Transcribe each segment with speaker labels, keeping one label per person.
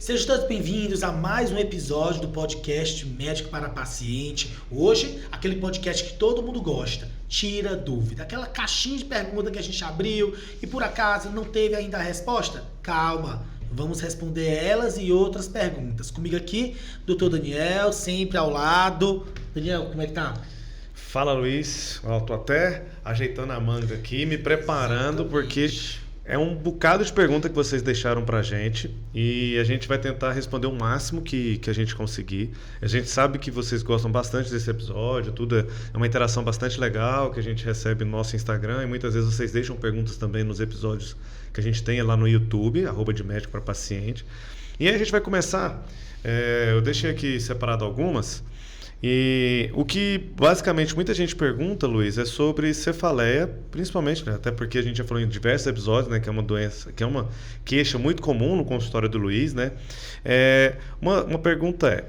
Speaker 1: Sejam todos bem-vindos a mais um episódio do podcast Médico para Paciente. Hoje, aquele podcast que todo mundo gosta, tira dúvida. Aquela caixinha de pergunta que a gente abriu e por acaso não teve ainda a resposta? Calma, vamos responder elas e outras perguntas. Comigo aqui, Dr. Daniel, sempre ao lado. Daniel, como é que tá?
Speaker 2: Fala, Luiz. Eu tô até ajeitando a manga aqui, me preparando, porque é um bocado de pergunta que vocês deixaram pra gente e a gente vai tentar responder o máximo que a gente conseguir. A gente sabe que vocês gostam bastante desse episódio, tudo é uma interação bastante legal que a gente recebe no nosso Instagram e muitas vezes vocês deixam perguntas também nos episódios que a gente tem lá no YouTube, @de-médico-para-paciente. E aí a gente vai começar, eu deixei aqui separado algumas. E o que basicamente muita gente pergunta, Luiz, é sobre cefaleia, principalmente, né? Até porque a gente já falou em diversos episódios, né? Que é uma doença, que é uma queixa muito comum no consultório do Luiz, né? Uma pergunta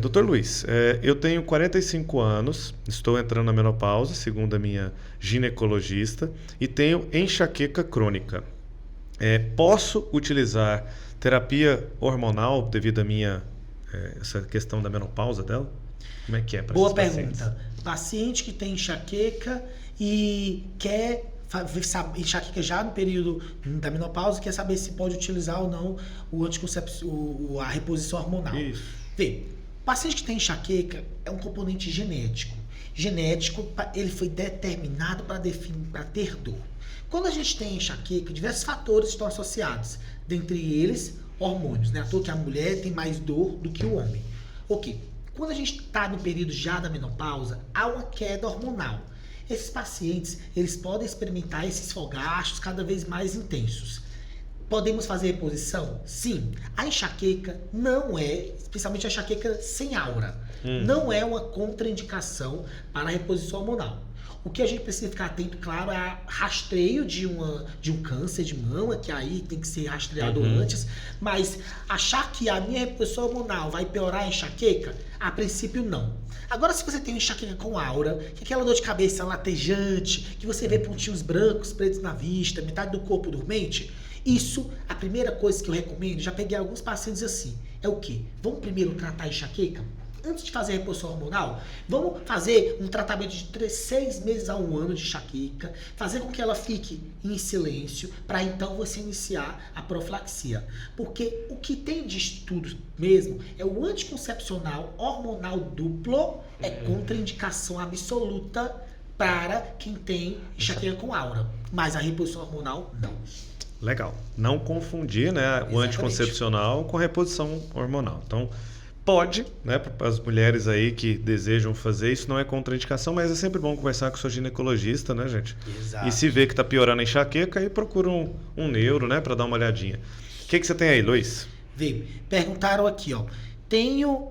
Speaker 2: Dr. Luiz, eu tenho 45 anos, estou entrando na menopausa, segundo a minha ginecologista, e tenho enxaqueca crônica. Posso utilizar terapia hormonal devido à minha essa questão da menopausa dela? Como é que é para
Speaker 1: Boa
Speaker 2: esses pacientes?
Speaker 1: pergunta. Paciente que tem enxaqueca e quer enxaqueca já no período da menopausa, quer saber se pode utilizar ou não o a reposição hormonal.
Speaker 2: Isso.
Speaker 1: Vê, paciente que tem enxaqueca é um componente genético. Genético, ele foi determinado para ter dor. Quando a gente tem enxaqueca, diversos fatores estão associados, dentre eles hormônios, né? À toa que a mulher tem mais dor do que o homem. Ok. Quando a gente está no período já da menopausa, há uma queda hormonal. Esses pacientes, eles podem experimentar esses fogachos cada vez mais intensos. Podemos fazer reposição? Sim. A enxaqueca não especialmente a enxaqueca sem aura, não é uma contraindicação para a reposição hormonal. O que a gente precisa ficar atento, claro, é rastreio de um câncer de mama, que aí tem que ser rastreado antes, mas achar que a minha reposição hormonal vai piorar a enxaqueca, a princípio não. Agora, se você tem uma enxaqueca com aura, que é aquela dor de cabeça latejante, que você vê pontinhos brancos, pretos na vista, metade do corpo dormente, isso, a primeira coisa que eu recomendo, já peguei alguns pacientes assim, é o quê? Vamos primeiro tratar a enxaqueca? Antes de fazer a reposição hormonal, vamos fazer um tratamento de 6 meses a 1 ano de enxaqueca, fazer com que ela fique em silêncio, para então você iniciar a profilaxia. Porque o que tem de estudo mesmo é o anticoncepcional hormonal duplo, é contraindicação absoluta para quem tem enxaqueca com aura. Mas a reposição hormonal, não.
Speaker 2: Legal. Não confundir, né, o anticoncepcional com a reposição hormonal. Então, pode, né, para as mulheres aí que desejam fazer, isso não é contraindicação, mas é sempre bom conversar com o seu ginecologista, né, gente?
Speaker 1: Exato.
Speaker 2: E se vê que está piorando a enxaqueca, aí procura um neuro, né, para dar uma olhadinha. O que você tem aí, Luiz?
Speaker 1: Vê, perguntaram aqui, ó. Tenho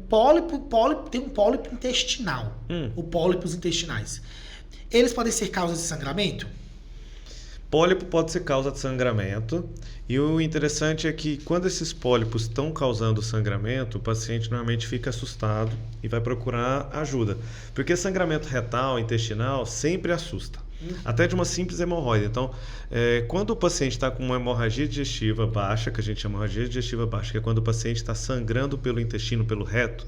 Speaker 1: pólipo, tem um pólipo intestinal, ou pólipos intestinais. Eles podem ser causa de sangramento?
Speaker 2: Pólipo pode ser causa de sangramento e o interessante é que quando esses pólipos estão causando sangramento, o paciente normalmente fica assustado e vai procurar ajuda. Porque sangramento retal, intestinal, sempre assusta. Até de uma simples hemorroida. Então, quando o paciente está com uma hemorragia digestiva baixa, que a gente chama de hemorragia digestiva baixa, que é quando o paciente está sangrando pelo intestino, pelo reto,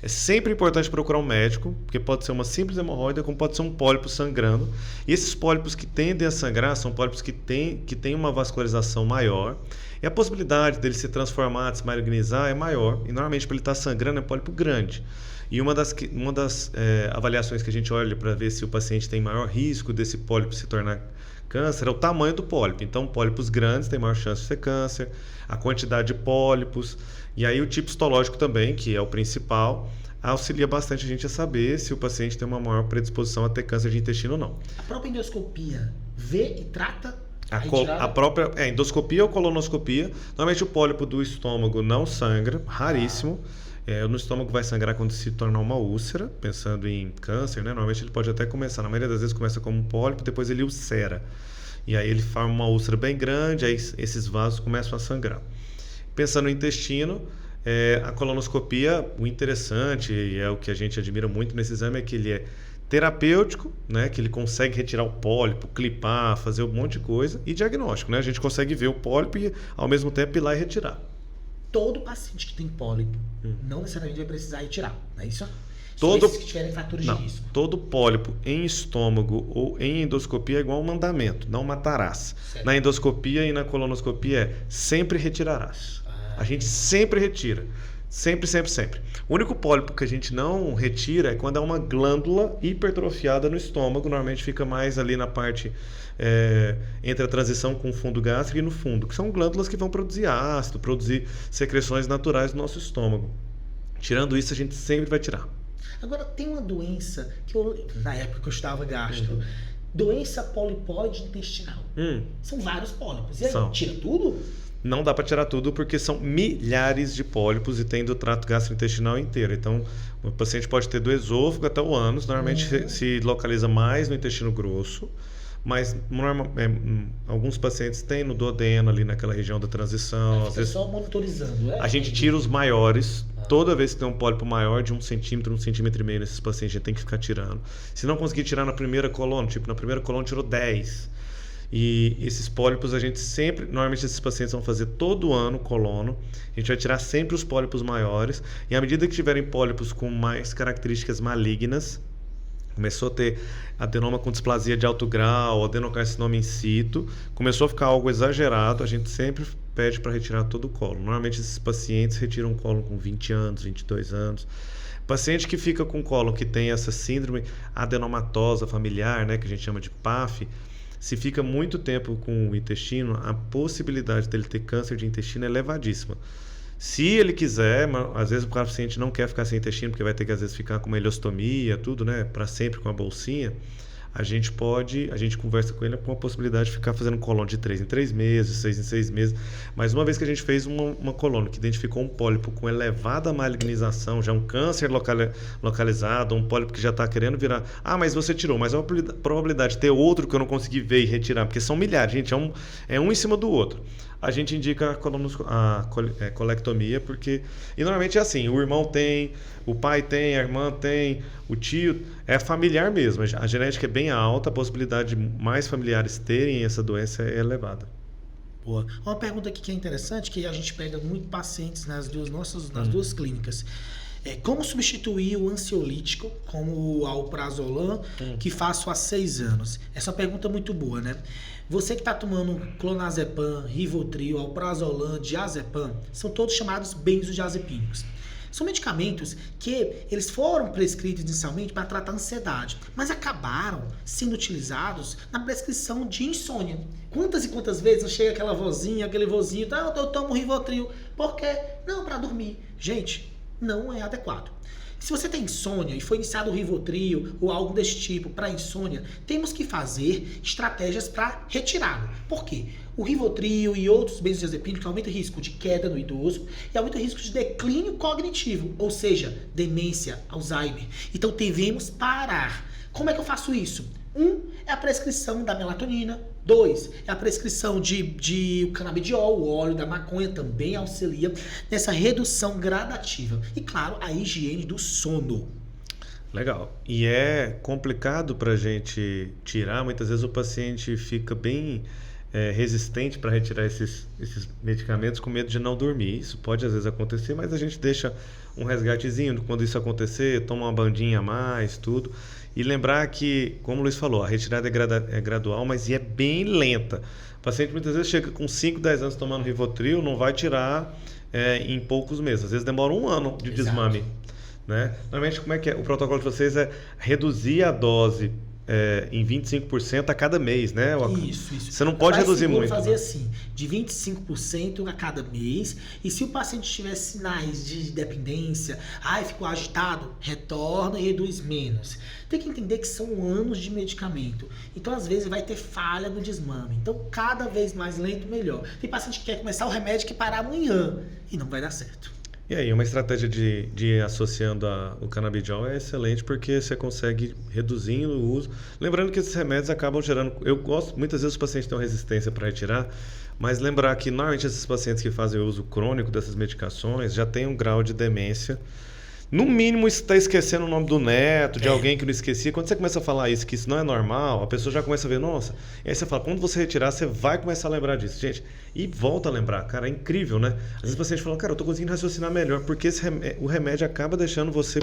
Speaker 2: é sempre importante procurar um médico, porque pode ser uma simples hemorroida, como pode ser um pólipo sangrando. E esses pólipos que tendem a sangrar são pólipos que têm uma vascularização maior. E a possibilidade dele se transformar, de se malignizar é maior. E normalmente, para ele estar sangrando, é um pólipo grande. E uma das avaliações que a gente olha para ver se o paciente tem maior risco desse pólipo se tornar câncer é o tamanho do pólipo. Então, pólipos grandes têm maior chance de ser câncer, a quantidade de pólipos, e aí o tipo histológico também, que é o principal, auxilia bastante a gente a saber se o paciente tem uma maior predisposição a ter câncer de intestino ou não.
Speaker 1: A própria endoscopia vê e trata
Speaker 2: a própria endoscopia ou colonoscopia, normalmente o pólipo do estômago não sangra, raríssimo. No estômago vai sangrar quando se tornar uma úlcera, pensando em câncer, né? Normalmente ele pode até começar, na maioria das vezes começa como um pólipo, depois ele ulcera. E aí ele forma uma úlcera bem grande, aí esses vasos começam a sangrar. Pensando no intestino, a colonoscopia, o interessante, e é o que a gente admira muito nesse exame, é que ele terapêutico, né, que ele consegue retirar o pólipo, clipar, fazer um monte de coisa, e diagnóstico, né? A gente consegue ver o pólipo e ao mesmo tempo ir lá e retirar.
Speaker 1: Todo paciente que tem pólipo não necessariamente vai precisar retirar, não é isso?
Speaker 2: Todo,
Speaker 1: esses que tiverem fatores
Speaker 2: não,
Speaker 1: de risco.
Speaker 2: todo pólipo em estômago ou em endoscopia é igual ao mandamento, não matarás.
Speaker 1: Certo.
Speaker 2: Na endoscopia e na colonoscopia é sempre retirarás. A gente sempre retira. Sempre, sempre, sempre. O único pólipo que a gente não retira é quando é uma glândula hipertrofiada no estômago. Normalmente fica mais ali na parte entre a transição com o fundo gástrico e no fundo, que são glândulas que vão produzir ácido, produzir secreções naturais do nosso estômago. Tirando isso, a gente sempre vai tirar.
Speaker 1: Agora, tem uma doença que na época que eu estudava gastro, doença polipóide intestinal. São vários pólipos. E aí, tira tudo?
Speaker 2: Não dá para tirar tudo porque são milhares de pólipos e tem do trato gastrointestinal inteiro. Então, o paciente pode ter do esôfago até o ânus. Normalmente se localiza mais no intestino grosso, mas alguns pacientes têm no duodeno, ali naquela região da transição.
Speaker 1: Às vezes só monitorizando.
Speaker 2: A gente tira os maiores. Toda vez que tem um pólipo maior de 1 centímetro, 1,5 centímetros nesses pacientes, a gente tem que ficar tirando. Se não conseguir tirar na primeira coluna, na primeira coluna tirou 10. E esses pólipos a gente sempre, normalmente esses pacientes vão fazer todo ano colono, a gente vai tirar sempre os pólipos maiores, e à medida que tiverem pólipos com mais características malignas, começou a ter adenoma com displasia de alto grau, adenocarcinoma in situ, começou a ficar algo exagerado, a gente sempre pede para retirar todo o colo. Normalmente esses pacientes retiram o colo com 20 anos, 22 anos. Paciente que fica com colo que tem essa síndrome adenomatosa familiar, né, que a gente chama de PAF, se fica muito tempo com o intestino, a possibilidade dele ter câncer de intestino é elevadíssima. Se ele quiser, às vezes o paciente não quer ficar sem intestino, porque vai ter que às vezes ficar com uma ileostomia, tudo, né, para sempre com a bolsinha, a gente conversa com ele com a possibilidade de ficar fazendo colono de 3 em 3 meses, 6 em 6 meses. Mas uma vez que a gente fez uma colono que identificou um pólipo com elevada malignização, já um câncer localizado, um pólipo que já está querendo virar... Ah, mas você tirou, mas a probabilidade de ter outro que eu não consegui ver e retirar, porque são milhares, gente, é um em cima do outro. A gente indica a colectomia, porque... E normalmente é assim, o irmão tem, o pai tem, a irmã tem, o tio... É familiar mesmo, a genética é bem alta, a possibilidade de mais familiares terem essa doença é elevada.
Speaker 1: Boa. Uma pergunta aqui que é interessante, que a gente pega muito pacientes nas duas clínicas. Como substituir o ansiolítico, como o alprazolam, que faço há 6 anos? Essa é uma pergunta muito boa, né? Você que está tomando clonazepam, rivotril, alprazolam, diazepam, são todos chamados benzodiazepínicos. São medicamentos que eles foram prescritos inicialmente para tratar ansiedade, mas acabaram sendo utilizados na prescrição de insônia. Quantas e quantas vezes chega aquela vozinha, aquele vozinho, eu tomo rivotril. Por quê? Não, para dormir. Gente, não é adequado. Se você tem insônia e foi iniciado o rivotril ou algo desse tipo para insônia, temos que fazer estratégias para retirá-lo. Por quê? O rivotril e outros benzodiazepínicos aumentam o risco de queda no idoso e aumentam o risco de declínio cognitivo, ou seja, demência, Alzheimer. Então devemos parar. Como é que eu faço isso? 1 é a prescrição da melatonina. 2 é a prescrição de canabidiol, o óleo da maconha também auxilia nessa redução gradativa. E claro, a higiene do sono.
Speaker 2: Legal. E é complicado para a gente tirar, muitas vezes o paciente fica bem resistente para retirar esses medicamentos com medo de não dormir. Isso pode às vezes acontecer, mas a gente deixa um resgatezinho quando isso acontecer, toma uma bandinha a mais, tudo. E lembrar que, como o Luiz falou, a retirada é gradual, mas é bem lenta. O paciente muitas vezes chega com 5, 10 anos tomando rivotril, não vai tirar em poucos meses. Às vezes demora 1 ano de desmame. Né? Normalmente, como é que é? O protocolo de vocês é reduzir a dose em 25% a cada mês, né?
Speaker 1: Isso.
Speaker 2: Você não pode reduzir muito.
Speaker 1: Fazer
Speaker 2: né?
Speaker 1: assim, de 25% a cada mês. E se o paciente tiver sinais de dependência, ficou agitado, retorna e reduz menos. Tem que entender que são anos de medicamento. Então, às vezes, vai ter falha no desmame. Então, cada vez mais lento, melhor. Tem paciente que quer começar o remédio que parar amanhã e não vai dar certo.
Speaker 2: E aí, uma estratégia de ir associando o canabidiol é excelente porque você consegue reduzindo o uso. Lembrando que esses remédios acabam gerando... Eu gosto, muitas vezes os pacientes têm uma resistência para retirar, mas lembrar que normalmente esses pacientes que fazem uso crônico dessas medicações já têm um grau de demência. No mínimo, está esquecendo o nome do neto, de alguém que não esquecia. Quando você começa a falar isso, que isso não é normal, a pessoa já começa a ver, nossa. E aí você fala, quando você retirar, você vai começar a lembrar disso, gente. E volta a lembrar, cara, é incrível, né? Às vezes o paciente fala, cara, eu tô conseguindo raciocinar melhor, porque o remédio acaba deixando você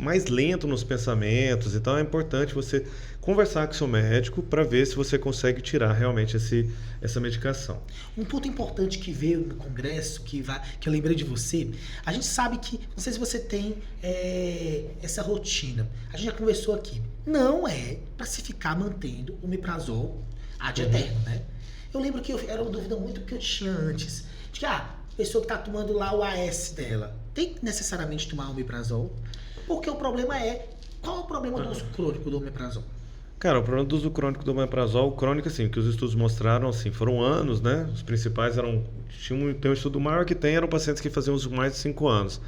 Speaker 2: mais lento nos pensamentos. Então é importante você conversar com o seu médico para ver se você consegue tirar realmente essa medicação.
Speaker 1: Um ponto importante que veio no congresso, que eu lembrei de você, a gente sabe que, não sei se você tem essa rotina, a gente já conversou aqui, não é para se ficar mantendo o omeprazol ad eterno, né? Eu lembro que era uma dúvida muito que eu tinha antes, de que a pessoa que está tomando lá o AS dela, tem que necessariamente tomar omeprazol? Porque o problema qual é o problema do uso crônico do omeprazol?
Speaker 2: Cara, o problema do uso crônico do omeprazol, crônico assim, que os estudos mostraram, assim, foram anos, né? Os principais tem um estudo maior que eram pacientes que faziam uso mais de 5 anos.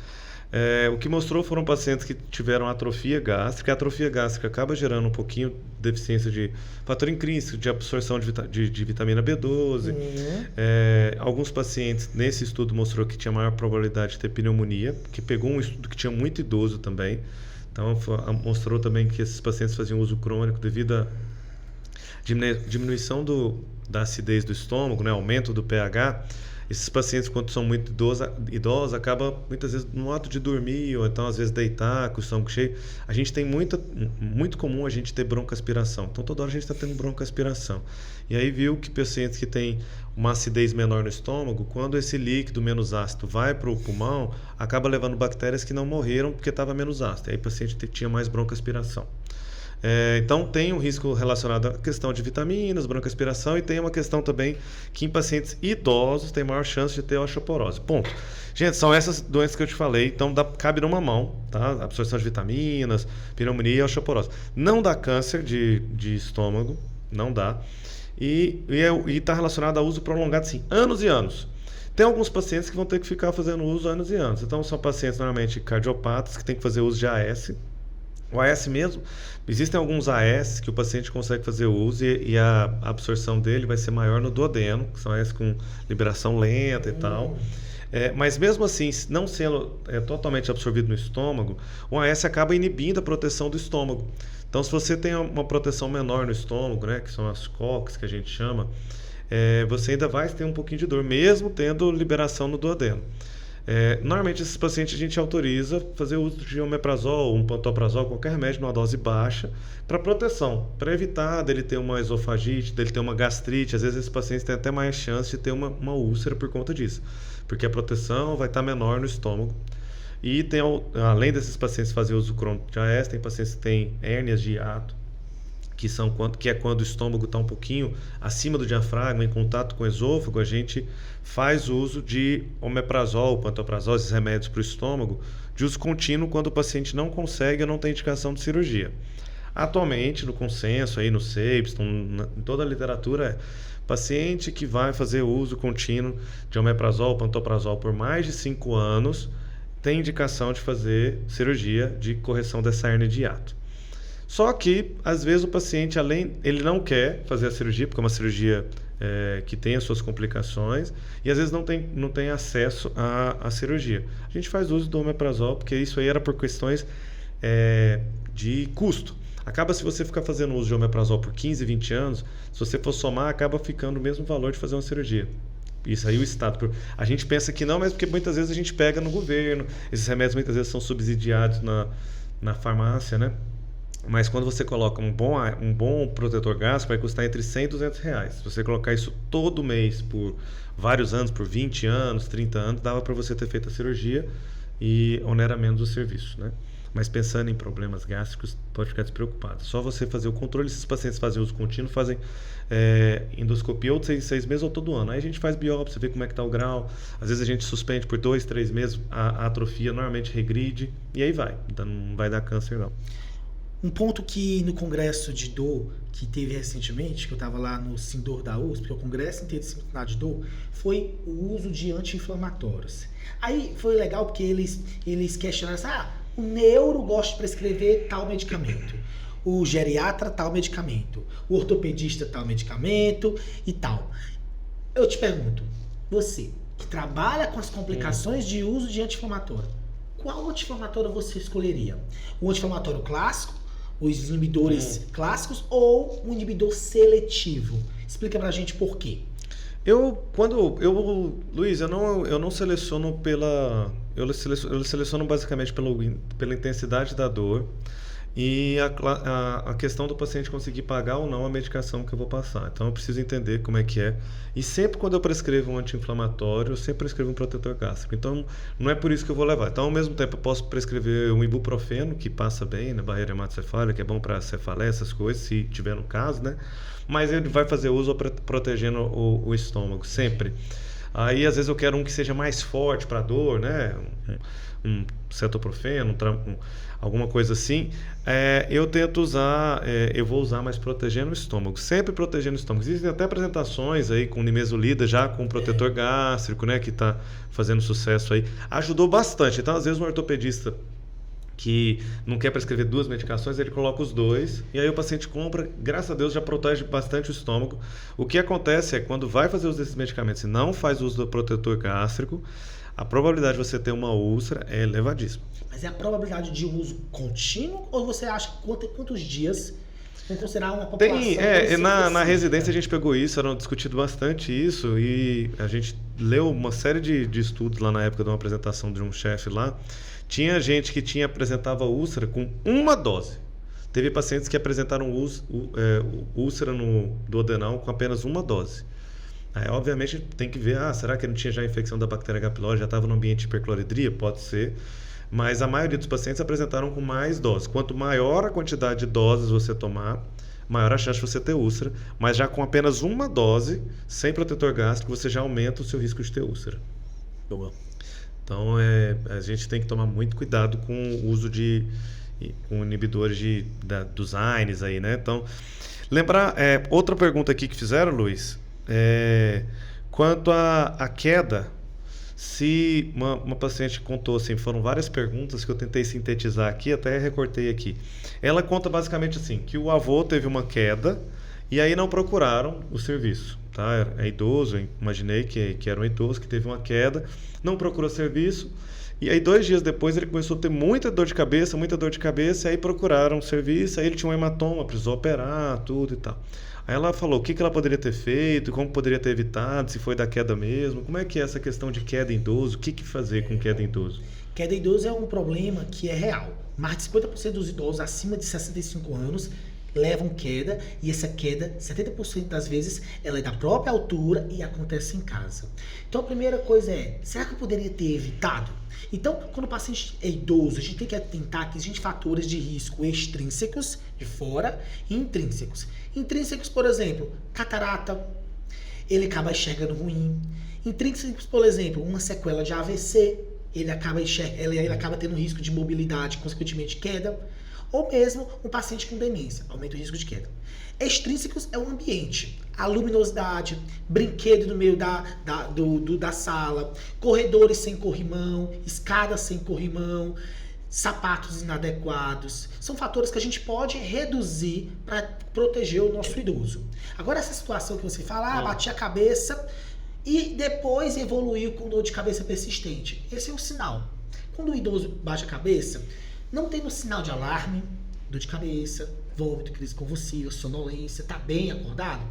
Speaker 2: O que mostrou foram pacientes que tiveram atrofia gástrica. A atrofia gástrica acaba gerando um pouquinho de deficiência de fator intrínseco, de absorção de vitamina B12. Alguns pacientes, nesse estudo, mostrou que tinha maior probabilidade de ter pneumonia, que pegou um estudo que tinha muito idoso também. Então, mostrou também que esses pacientes faziam uso crônico devido à diminuição da acidez do estômago, né, aumento do pH. Esses pacientes, quando são muito idosos, acabam muitas vezes no ato de dormir, ou então às vezes deitar com o estômago cheio. A gente tem muito comum a gente ter broncoaspiração. Então toda hora a gente está tendo broncoaspiração. E aí viu que pacientes que têm uma acidez menor no estômago, quando esse líquido menos ácido vai para o pulmão, acaba levando bactérias que não morreram porque estava menos ácido. E aí o paciente tinha mais broncoaspiração. Então tem um risco relacionado à questão de vitaminas, broncoaspiração, e tem uma questão também que em pacientes idosos tem maior chance de ter osteoporose. Ponto. Gente, são essas doenças que eu te falei, então cabe numa mão, tá? Absorção de vitaminas, pneumonia e osteoporose. Não dá câncer de estômago, não dá. E está relacionado a uso prolongado, sim, anos e anos. Tem alguns pacientes que vão ter que ficar fazendo uso anos e anos. Então são pacientes normalmente cardiopatas que têm que fazer uso de AS. O AS mesmo, existem alguns AS que o paciente consegue fazer uso e a absorção dele vai ser maior no duodeno, que são AS com liberação lenta e tal. Mas mesmo assim, não sendo totalmente absorvido no estômago, o AS acaba inibindo a proteção do estômago. Então, se você tem uma proteção menor no estômago, né, que são as COX que a gente chama, você ainda vai ter um pouquinho de dor, mesmo tendo liberação no duodeno. Normalmente esses pacientes a gente autoriza fazer uso de omeprazol, um pantoprazol, qualquer remédio numa dose baixa para proteção, para evitar dele ter uma esofagite, dele ter uma gastrite. Às vezes esses pacientes têm até mais chance de ter uma úlcera por conta disso, porque a proteção vai estar menor no estômago. E tem, além desses pacientes fazer uso crônico de AS, tem pacientes que têm hérnias de hiato, que é quando o estômago está um pouquinho acima do diafragma, em contato com o esôfago, a gente faz uso de omeprazol, pantoprazol, esses remédios para o estômago, de uso contínuo quando o paciente não consegue ou não tem indicação de cirurgia. Atualmente, no consenso, aí no CEIPS, em toda a literatura, paciente que vai fazer uso contínuo de omeprazol, pantoprazol por mais de 5 anos, tem indicação de fazer cirurgia de correção dessa hérnia de hiato. Só que, às vezes, o paciente, ele não quer fazer a cirurgia, porque é uma cirurgia que tem as suas complicações, e às vezes não tem acesso à cirurgia. A gente faz uso do omeprazol, porque isso aí era por questões de custo. Acaba, se você ficar fazendo uso de omeprazol por 15, 20 anos, se você for somar, acaba ficando o mesmo valor de fazer uma cirurgia. Isso aí o Estado. A gente pensa que não, mas porque muitas vezes a gente pega no governo, esses remédios muitas vezes são subsidiados na farmácia, né? Mas quando você coloca um bom protetor gástrico, vai custar entre 100 e 200 reais. Se você colocar isso todo mês por vários anos, por 20 anos, 30 anos, dava para você ter feito a cirurgia e onera menos o serviço, né? Mas pensando em problemas gástricos, pode ficar despreocupado. Só você fazer o controle. Esses pacientes fazem uso contínuo, fazem endoscopia ou de 6 meses ou todo ano. Aí a gente faz biópsia, vê como é que está o grau. Às vezes a gente suspende por 2, 3 meses, a atrofia normalmente regride e aí vai. Então não vai dar câncer não.
Speaker 1: Um ponto que no congresso de dor que teve recentemente, que eu estava lá no Sindor da USP, que é o congresso interdisciplinar de dor, foi o uso de anti-inflamatórios. Aí foi legal porque eles questionaram assim, o neuro gosta de prescrever tal medicamento, o geriatra tal medicamento, o ortopedista tal medicamento e tal. Eu te pergunto, você que trabalha com as complicações de uso de anti-inflamatório, qual anti-inflamatório você escolheria? O anti-inflamatório clássico, os inibidores clássicos ou um inibidor seletivo? Explica pra gente por quê.
Speaker 2: Luiz, eu não seleciono eu seleciono basicamente pela intensidade da dor e a questão do paciente conseguir pagar ou não a medicação que eu vou passar. Então eu preciso entender como é que é. E sempre quando eu prescrevo um anti-inflamatório, eu sempre prescrevo um protetor gástrico. Então não é por isso que eu vou levar. Então ao mesmo tempo eu posso prescrever um ibuprofeno, que passa bem na barreira hematocefálica, que é bom para cefaleia, essas coisas, se tiver no caso, né? Mas ele vai fazer uso protegendo o estômago, sempre. Aí às vezes eu quero um que seja mais forte para dor, né? Um cetoprofeno, alguma coisa assim. Eu tento usar, eu vou usar mais protegendo o estômago, sempre protegendo o estômago. Existem até apresentações aí com nimesulida já com protetor gástrico, né? Que está fazendo sucesso aí. Ajudou bastante. Então às vezes um ortopedista que não quer prescrever 2 medicações, ele coloca os 2 e aí o paciente compra, graças a Deus já protege bastante o estômago. O que acontece é quando vai fazer uso desses medicamentos e não faz uso do protetor gástrico, a probabilidade de você ter uma úlcera é elevadíssima.
Speaker 1: Mas é a probabilidade de uso contínuo ou você acha que quantos dias vão considerar uma população?
Speaker 2: Na residência a gente pegou isso, era discutido bastante isso e a gente leu uma série de estudos lá na época de uma apresentação de um chefe lá. Tinha gente que apresentava úlcera com uma dose. Teve pacientes que apresentaram úlcera no duodenal com apenas uma dose. Aí, obviamente, tem que ver, será que ele não tinha já infecção da bactéria H. pylori, já estava no ambiente de hipercloridria? Pode ser. Mas a maioria dos pacientes apresentaram com mais doses. Quanto maior a quantidade de doses você tomar, maior a chance de você ter úlcera. Mas já com apenas uma dose, sem protetor gástrico, você já aumenta o seu risco de ter úlcera.
Speaker 3: Boa.
Speaker 2: Então, a gente tem que tomar muito cuidado com o uso com inibidores dos AINES aí, né? Então, lembrar, outra pergunta aqui que fizeram, Luiz, quanto à queda, se uma paciente contou, assim, foram várias perguntas que eu tentei sintetizar aqui, até recortei aqui. Ela conta basicamente assim, que o avô teve uma queda e aí não procuraram o serviço. Tá? É idoso, eu imaginei que era um idoso que teve uma queda, não procurou serviço, e aí 2 dias depois ele começou a ter muita dor de cabeça, e aí procuraram o serviço, aí ele tinha um hematoma, precisou operar, tudo e tal. Aí ela falou o que ela poderia ter feito, como poderia ter evitado, se foi da queda mesmo, como é que é essa questão de queda em idoso, o que fazer com queda em idoso?
Speaker 1: Queda em idoso é um problema que é real. Mais de 50% dos idosos acima de 65 anos levam queda, e essa queda, 70% das vezes, ela é da própria altura e acontece em casa. Então a primeira coisa será que eu poderia ter evitado? Então, quando o paciente é idoso, a gente tem que atentar que existem fatores de risco extrínsecos, de fora, e intrínsecos. Intrínsecos, por exemplo, catarata, ele acaba enxergando ruim. Intrínsecos, por exemplo, uma sequela de AVC, ele acaba tendo risco de mobilidade, consequentemente queda. Ou mesmo um paciente com demência, aumenta o risco de queda. Extrínsecos é o ambiente, a luminosidade, brinquedo no meio da sala, corredores sem corrimão, escadas sem corrimão, sapatos inadequados. São fatores que a gente pode reduzir para proteger o nosso idoso. Agora essa situação que você fala, bati a cabeça e depois evoluiu com dor de cabeça persistente. Esse é um sinal. Quando o idoso bate a cabeça, não tem um sinal de alarme, dor de cabeça, vômito, crise convulsiva, sonolência, tá bem acordado?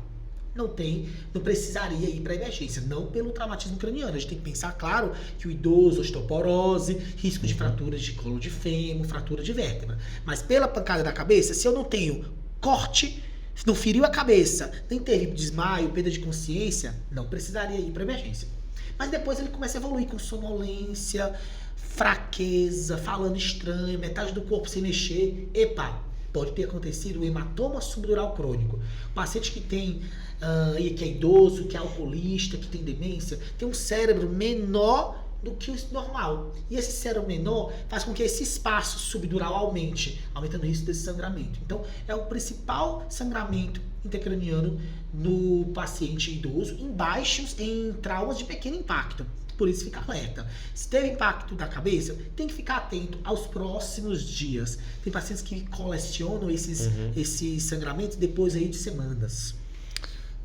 Speaker 1: Não tem, não precisaria ir para emergência, não pelo traumatismo craniano. A gente tem que pensar, claro, que o idoso, osteoporose, risco de fraturas de colo de fêmur, fratura de vértebra. Mas pela pancada da cabeça, se eu não tenho corte, se não feriu a cabeça, nem teve desmaio, perda de consciência, não precisaria ir para emergência. Mas depois ele começa a evoluir com sonolência, fraqueza, falando estranho, metade do corpo sem mexer. Pode ter acontecido um hematoma subdural crônico. O paciente que tem, que é idoso, que é alcoolista, que tem demência, tem um cérebro menor do que o normal. E esse cérebro menor faz com que esse espaço subdural aumente, aumentando o risco desse sangramento. Então, é o principal sangramento intracraniano no paciente idoso, em traumas de pequeno impacto. Por isso fica alerta. Se teve impacto da cabeça, tem que ficar atento aos próximos dias. Tem pacientes que colecionam esses sangramentos depois aí de semanas.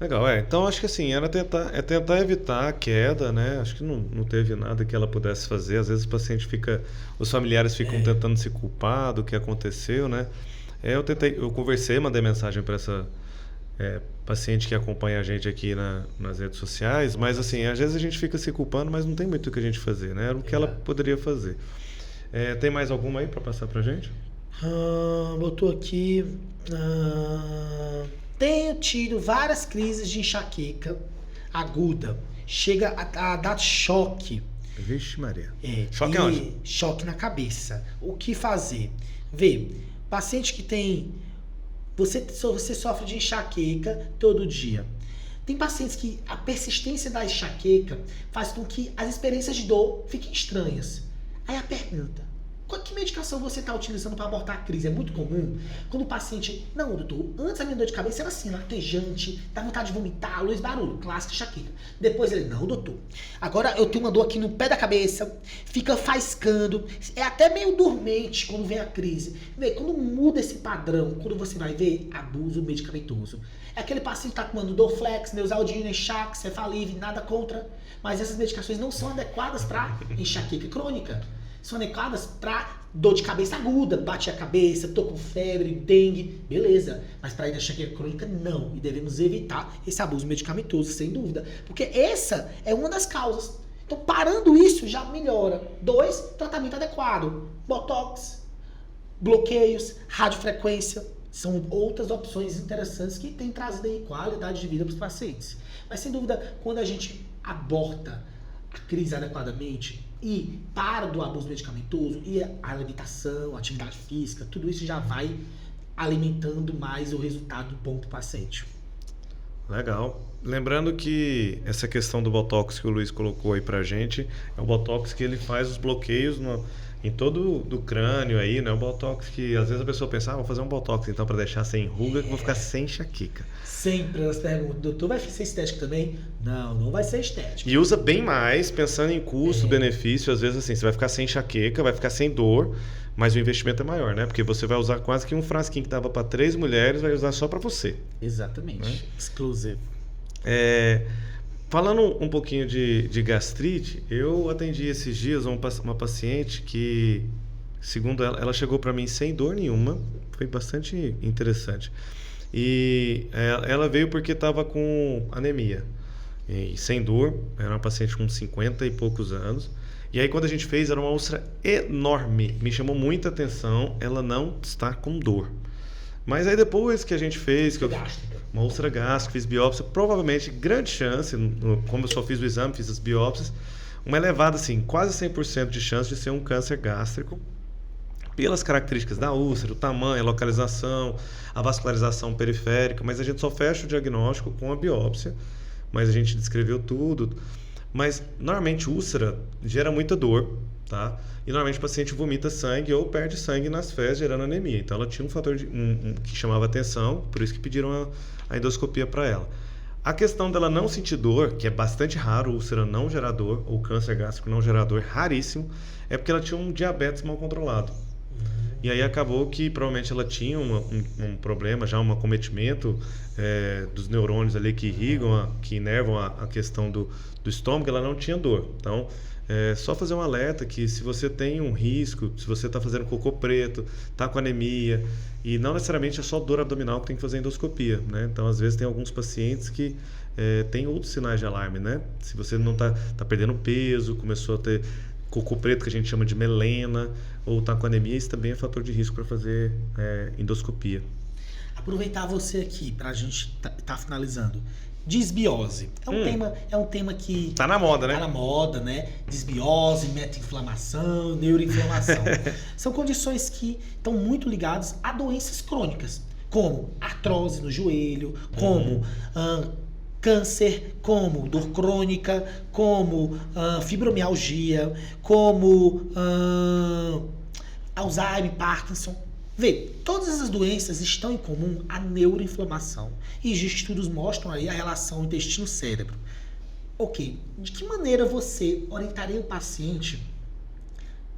Speaker 2: Legal, então acho que assim, era tentar evitar a queda, né? Acho que não teve nada que ela pudesse fazer. Às vezes o paciente fica, os familiares ficam tentando se culpar do que aconteceu, né? Eu conversei, mandei mensagem para essa paciente que acompanha a gente aqui nas redes sociais, mas assim, às vezes a gente fica se culpando, mas não tem muito o que a gente fazer, né? Era o que ela poderia fazer. Tem mais alguma aí para passar pra gente?
Speaker 1: Botou aqui. Tenho tido várias crises de enxaqueca aguda. Chega a dar choque.
Speaker 2: Vixe Maria. Choque onde?
Speaker 1: Choque na cabeça. O que fazer? Vê, paciente que tem... Você sofre de enxaqueca todo dia. Tem pacientes que a persistência da enxaqueca faz com que as experiências de dor fiquem estranhas. Aí a pergunta: que medicação você está utilizando para abortar a crise? É muito comum quando o paciente... Não, doutor, antes a minha dor de cabeça era assim, latejante, dá vontade de vomitar, luz, barulho, clássica enxaqueca. Depois ele: não, doutor, agora eu tenho uma dor aqui no pé da cabeça, fica faiscando, é até meio dormente quando vem a crise. Vê, quando muda esse padrão, quando você vai ver abuso medicamentoso. É aquele paciente que está tomando Dorflex, Neosaldina, Enxac, Cefalivre, nada contra, mas essas medicações não são adequadas para enxaqueca crônica. São adequadas para dor de cabeça aguda, bate a cabeça, tô com febre, dengue, beleza. Mas para enxaqueca crônica, não. E devemos evitar esse abuso medicamentoso, sem dúvida. Porque essa é uma das causas. Então, parando isso, já melhora. 2, tratamento adequado. Botox, bloqueios, radiofrequência. São outras opções interessantes que têm trazido aí qualidade de vida para os pacientes. Mas, sem dúvida, quando a gente aborda a crise adequadamente e para do abuso medicamentoso e a alimentação, a atividade física, tudo isso já vai alimentando mais o resultado bom para o paciente.
Speaker 2: Legal. Lembrando que essa questão do Botox que o Luiz colocou aí pra gente, é o Botox que ele faz os bloqueios em todo do crânio aí, né? O Botox que às vezes a pessoa pensa: vou fazer um Botox então para deixar sem ruga, que vou ficar sem enxaqueca.
Speaker 1: Sempre elas perguntam: doutor, vai ser estético também? Não vai ser estético.
Speaker 2: E usa bem mais, pensando em custo, benefício. Às vezes assim, você vai ficar sem enxaqueca, vai ficar sem dor, mas o investimento é maior, né? Porque você vai usar quase que um frasquinho que dava para 3 mulheres, vai usar só para você.
Speaker 1: Exatamente. Né? Exclusivo.
Speaker 2: Falando um pouquinho de gastrite, eu atendi esses dias uma paciente que, segundo ela chegou para mim sem dor nenhuma. Foi bastante interessante. E ela veio porque estava com anemia e sem dor. Era uma paciente com 50 e poucos anos. E aí quando a gente fez, era uma úlcera enorme. Me chamou muita atenção. Ela não está com dor. Mas aí depois que a gente fez... uma úlcera gástrica, fiz biópsia, provavelmente, grande chance, como eu só fiz o exame, fiz as biópsias, uma elevada, assim, quase 100% de chance de ser um câncer gástrico, pelas características da úlcera, o tamanho, a localização, a vascularização periférica, mas a gente só fecha o diagnóstico com a biópsia, mas a gente descreveu tudo. Mas, normalmente, úlcera gera muita dor, tá? E, normalmente, o paciente vomita sangue ou perde sangue nas fezes, gerando anemia. Então, ela tinha um fator que chamava atenção, por isso que pediram a endoscopia para ela. A questão dela não sentir dor, que é bastante raro, úlcera não gerador, ou câncer gástrico não gerador, raríssimo, é porque ela tinha um diabetes mal controlado. E aí acabou que provavelmente ela tinha um problema, já um acometimento dos neurônios ali que irrigam, que inervam a questão do estômago, ela não tinha dor. Então, só fazer um alerta que se você tem um risco, se você está fazendo cocô preto, está com anemia, e não necessariamente é só dor abdominal que tem que fazer endoscopia, né? Então, às vezes tem alguns pacientes que têm outros sinais de alarme, né? Se você não está perdendo peso, começou a ter cocô preto, que a gente chama de melena, ou está com anemia, isso também é fator de risco para fazer endoscopia.
Speaker 1: Aproveitar você aqui, para a gente tá finalizando. Disbiose. É um tema que...
Speaker 2: Tá na moda, né?
Speaker 1: Tá na moda, né? Disbiose, meta-inflamação, neuroinflamação. São condições que estão muito ligadas a doenças crônicas, como artrose no joelho, como câncer, como dor crônica, como fibromialgia, como Alzheimer, Parkinson. Vê, todas essas doenças estão em comum a neuroinflamação. E estudos mostram aí a relação intestino-cérebro. Ok, de que maneira você orientaria o paciente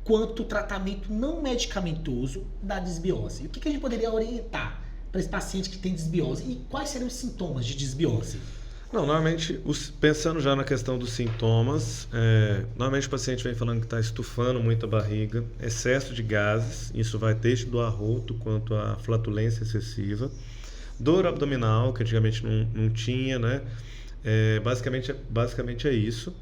Speaker 1: quanto ao tratamento não medicamentoso da disbiose? E o que a gente poderia orientar para esse paciente que tem desbiose? E quais seriam os sintomas de desbiose?
Speaker 2: Não, normalmente, pensando já na questão dos sintomas, normalmente o paciente vem falando que está estufando muito a barriga, excesso de gases, isso vai desde do arroto quanto a flatulência excessiva, dor abdominal, que antigamente não tinha, né? Basicamente é isso.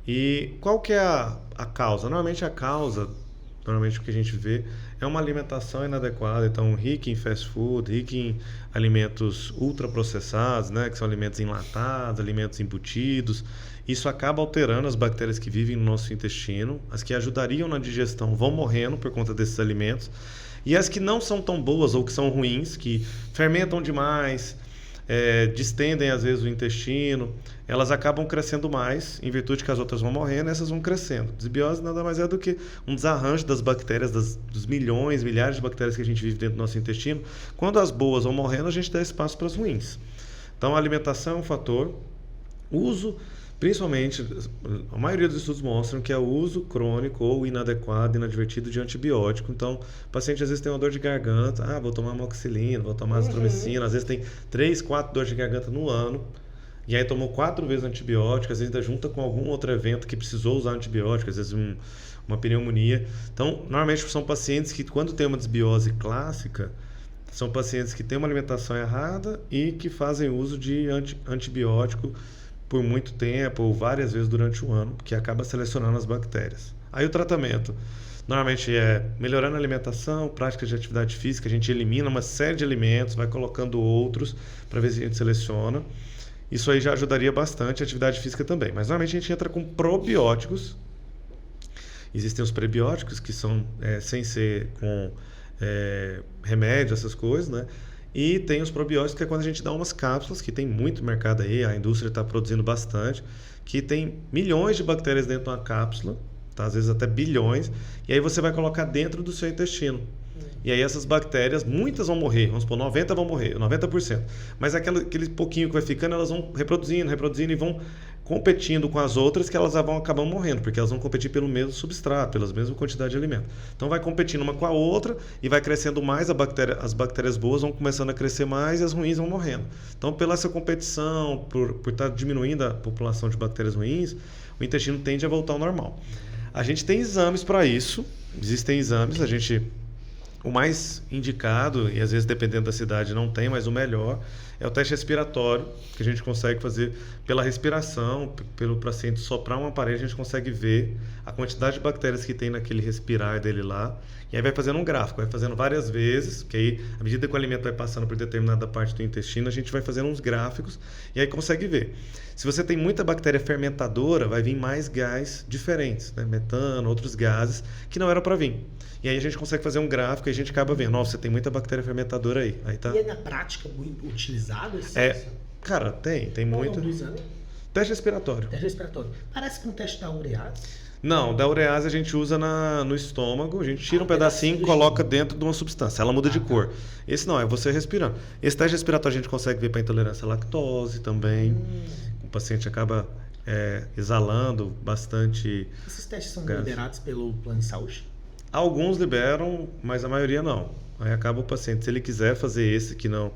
Speaker 2: E qual que é a causa? Normalmente o que a gente vê é uma alimentação inadequada, então rica em fast food, rica em alimentos ultraprocessados, né, que são alimentos enlatados, alimentos embutidos. Isso acaba alterando as bactérias que vivem no nosso intestino. As que ajudariam na digestão vão morrendo por conta desses alimentos. E as que não são tão boas ou que são ruins, que fermentam demais, distendem às vezes o intestino, elas acabam crescendo mais em virtude que as outras vão morrendo, essas vão crescendo. Desbiose nada mais é do que um desarranjo das bactérias, dos milhões, milhares de bactérias que a gente vive dentro do nosso intestino. Quando as boas vão morrendo, a gente dá espaço para as ruins. Então a alimentação é um fator, uso, principalmente, a maioria dos estudos mostram que é o uso crônico ou inadequado, inadvertido de antibiótico. Então, o paciente às vezes tem uma dor de garganta, vou tomar amoxicilina, vou tomar azitromicina, às vezes tem 3, 4 dores de garganta no ano, e aí tomou 4 vezes antibiótico, às vezes ainda junta com algum outro evento que precisou usar antibiótico, às vezes uma pneumonia. Então, normalmente são pacientes que, quando tem uma desbiose clássica, são pacientes que têm uma alimentação errada e que fazem uso de antibiótico por muito tempo ou várias vezes durante o ano, que acaba selecionando as bactérias. Aí o tratamento normalmente é melhorando a alimentação, práticas de atividade física, a gente elimina uma série de alimentos, vai colocando outros para ver se a gente seleciona. Isso aí já ajudaria bastante, a atividade física também. Mas normalmente a gente entra com probióticos. Existem os prebióticos, que são sem ser com remédio, essas coisas, né? E tem os probióticos, que é quando a gente dá umas cápsulas, que tem muito mercado aí, a indústria está produzindo bastante, que tem milhões de bactérias dentro de uma cápsula, tá? Às vezes até bilhões, e aí você vai colocar dentro do seu intestino. E aí essas bactérias, muitas vão morrer, vamos supor, 90 vão morrer, 90%. Mas aquele pouquinho que vai ficando, elas vão reproduzindo e vão competindo com as outras, que elas vão acabar morrendo, porque elas vão competir pelo mesmo substrato, pela mesma quantidade de alimento. Então vai competindo uma com a outra e vai crescendo mais as bactérias boas vão começando a crescer mais e as ruins vão morrendo. Então, pela essa competição, por estar diminuindo a população de bactérias ruins, o intestino tende a voltar ao normal. A gente tem exames para isso, existem exames, o mais indicado, e às vezes dependendo da cidade não tem, mas o melhor é o teste respiratório, que a gente consegue fazer pela respiração, pelo paciente soprar um aparelho, a gente consegue ver a quantidade de bactérias que tem naquele respirar dele lá, e aí vai fazendo um gráfico, vai fazendo várias vezes, que aí, à medida que o alimento vai passando por determinada parte do intestino, a gente vai fazendo uns gráficos, e aí consegue ver. Se você tem muita bactéria fermentadora, vai vir mais gás diferentes, né? Metano, outros gases, que não era para vir. E aí a gente consegue fazer um gráfico e a gente acaba vendo, nossa, você tem muita bactéria fermentadora aí. Tá...
Speaker 1: E é na prática muito utilizado esse?
Speaker 2: Cara, tem muito.
Speaker 1: Qual é o exame?
Speaker 2: Teste respiratório.
Speaker 1: Teste respiratório. Parece com o teste da urease.
Speaker 2: Não, da urease a gente usa no estômago, a gente tira um pedacinho e coloca dentro de uma substância, ela muda de cor. Esse não, é você respirando. Esse teste respiratório a gente consegue ver para intolerância à lactose também. O paciente acaba exalando bastante.
Speaker 1: Esses testes são liberados pelo plano de saúde?
Speaker 2: Alguns liberam, mas a maioria não. Aí acaba o paciente, se ele quiser fazer esse, que não...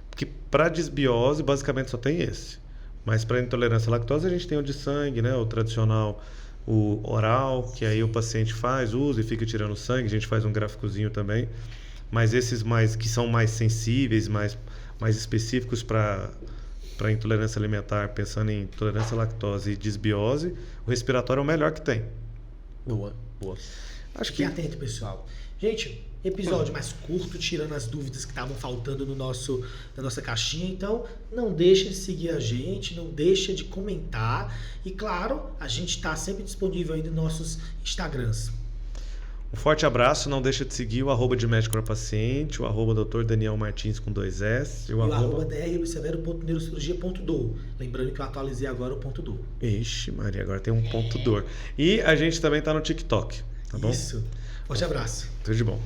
Speaker 2: Porque para desbiose, basicamente só tem esse. Mas para intolerância à lactose, a gente tem o de sangue, né? O tradicional, o oral, que aí o paciente usa e fica tirando sangue. A gente faz um gráficozinho também. Mas esses que são mais sensíveis, mais específicos para intolerância alimentar, pensando em intolerância à lactose e desbiose, o respiratório é o melhor que tem.
Speaker 1: Boa. Fiquem atento, pessoal. Gente, episódio mais curto, tirando as dúvidas que estavam faltando na nossa caixinha. Então, não deixa de seguir a gente, não deixa de comentar. E, claro, a gente está sempre disponível aí nos nossos Instagrams.
Speaker 2: Um forte abraço, não deixa de seguir o @de médico para paciente, o Dr. Daniel Martins com 2 S.
Speaker 1: E o drluissevero.neurocirurgia.do. Lembrando que eu atualizei agora o .do.
Speaker 2: Ixi, Maria, agora tem um .do. E a gente também está no TikTok, tá bom?
Speaker 1: Isso. Forte abraço.
Speaker 2: Tudo de bom.